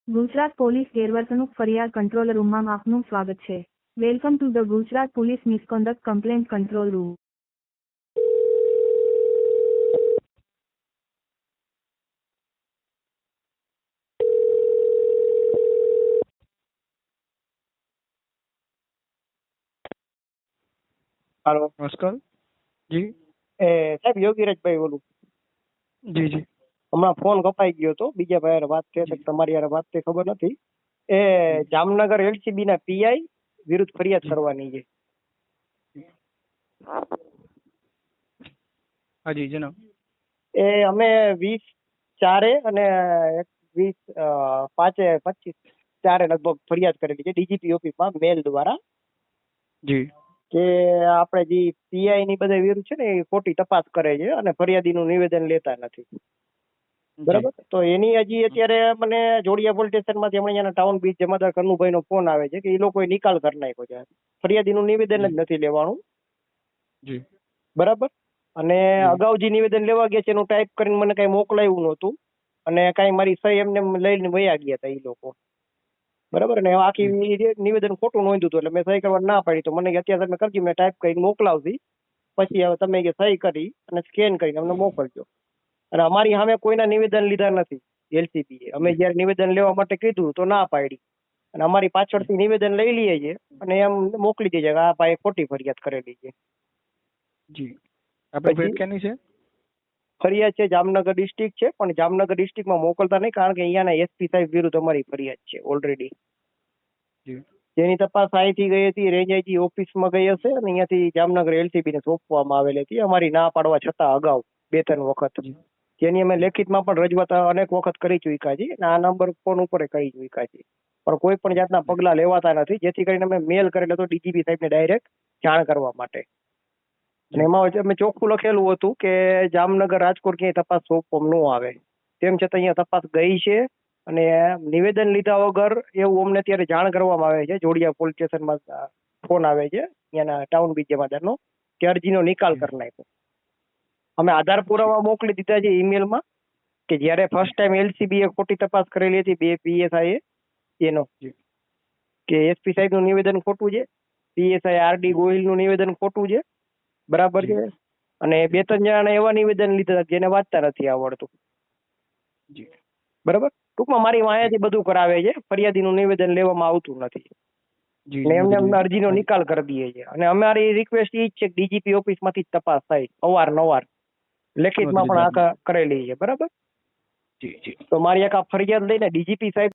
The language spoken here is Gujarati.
ગુજરાત પોલીસ ગેરવર્તણૂક ફરિયાદ કંટ્રોલ રૂમમાં આપનું સ્વાગત છે. Welcome to the Gujarat police misconduct complaint control room. Hello. नमस्कार जी. સાહેબ યોગીરાજભાઈ બોલું. જી જી. હમણાં ફોન કપાઈ ગયો હતો, બીજા ભાઈ હારે વાત થઈ, તમારી હારે વાત થઈ ખબર નથી. એ જામનગર એલસીબી ના પીઆઈ વિરુદ્ધ ફરિયાદ કરવાની છે. હાજી જણાવ. એ અમે 20/4 અને 20/5/25 લગભગ ફરિયાદ કરેલી છે ડીજીપી ઓફિસમાં મેલ દ્વારા જી. કે આપણે જે પીઆઈ ની બધા વિરુદ્ધ છે ને એ ખોટી તપાસ કરે છે અને ફરિયાદીનું નિવેદન લેતા નથી. બરાબર. તો એની હજી અત્યારે મને જોડિયા પોલીસ સ્ટેશનમાંથી હમણાં અહીંયાના ટાઉન બીચ જમાદાર કનુભાઈ નો ફોન આવે છે કે એ લોકોએ નિકાલ કરી નાખ્યો છે. ફરિયાદીનું નિવેદન જ નથી લેવાનું. જી. બરાબર. અને અગાઉ જે નિવેદન લેવા ગયા છે એનું ટાઈપ કરીને મને કઈ મોકલાયું નહોતું અને કઈ મારી સહી એમને લઈને વયા ગયા હતા એ લોકો. બરાબર. ને આખી નિવેદન ખોટું નોંધ્યું હતું એટલે મેં સહી કરવા ના પાડી. તો મને કે અત્યારે તમે કરજો, મેં ટાઈપ કરીને મોકલાવતી, પછી હવે તમે કે સહી કરી અને સ્કેન કરીને અમને મોકલજો. અને અમારી સામે કોઈના નિવેદન લીધા નથી એલસીબીએ. અમે જયારે નિવેદન લેવા માટે કીધું તો ના પાડી અને અમારી પાછળથી નિવેદન લઈ લઈએ છીએ અને એમ મોકલી દે છે કે આ ભાઈ ખોટી ફરિયાદ કરેલી છે. જી. આપણે ફરિયાદ કેની છે? ફરિયાદ છે જામનગર ડિસ્ટ્રિક્ટ છે, પણ જામનગર ડિસ્ટ્રિક્ટમાં મોકલતા નહીં કારણ કે અહીંયાના એસપી સાહેબ વિરુદ્ધ અમારી ફરિયાદ છે ઓલરેડી. જી. જેની તપાસ અહીંથી ગઈ હતી, રેન્જ આઈજી ઓફિસમાં ગઈ હશે અને અહીંયાથી જામનગર એલસીબી ને સોંપવામાં આવેલી હતી અમારી ના પાડવા છતાં અગાઉ 2-3 વખત. જેની અમે લેખિતમાં પણ રજૂઆત અનેક વખત કરી ચૂક્યા છીએ અને આ નંબર ફોન ઉપર કરી ચૂક્યા છીએ, પણ કોઈ પણ જાતના પગલા લેવાતા નથી. જેથી કરીને અમે મેલ કરેલો હતો ડીજીપી સાહેબને ડાયરેક્ટ જાણ કરવા માટે. અને એમાં અમે ચોખ્ખું લખેલું હતું કે જામનગર રાજકોટ ક્યાંય તપાસ સોંપવામાં ન આવે. તેમ છતાં અહીંયા તપાસ ગઈ છે અને નિવેદન લીધા વગર એવું અમને અત્યારે જાણ કરવામાં આવે છે. જોડિયા પોલીસ સ્ટેશનમાં ફોન આવે છે અહીંયાના ટાઉન બીચ જમાદારનો કે અરજીનો નિકાલ કરી નાખ્યો. અમે આધાર પુરાવા મોકલી દીધા છે ઈમેલમાં કે જ્યારે ફર્સ્ટ ટાઈમ એલસીબીએ ખોટી તપાસ કરેલી હતી 2 પીએસઆઈ એનો કે એસપી સાહેબનું નિવેદન ખોટું છે, પીએસઆઈ આરડી ગોહિલનું નિવેદન ખોટું છે. બરાબર છે. અને 2-3 જણાના એવા નિવેદન લીધા જેને વાંચતા નથી આવડતું. બરાબર. ટૂંકમાં મારી વાંહેથી બધું કરાવે છે, ફરિયાદીનું નિવેદન લેવામાં આવતું નથી ને એમને અરજીનો નિકાલ કરી દઈએ છે. અને અમારી રિક્વેસ્ટ એ જ છે કે ડીજીપી ઓફિસમાંથી જ તપાસ થાય અવારનવાર, લેખિતમાં પણ આ કરેલી છે. બરાબર. તો મારી એક આ ફરિયાદ લઈને ડીજીપી સાહેબ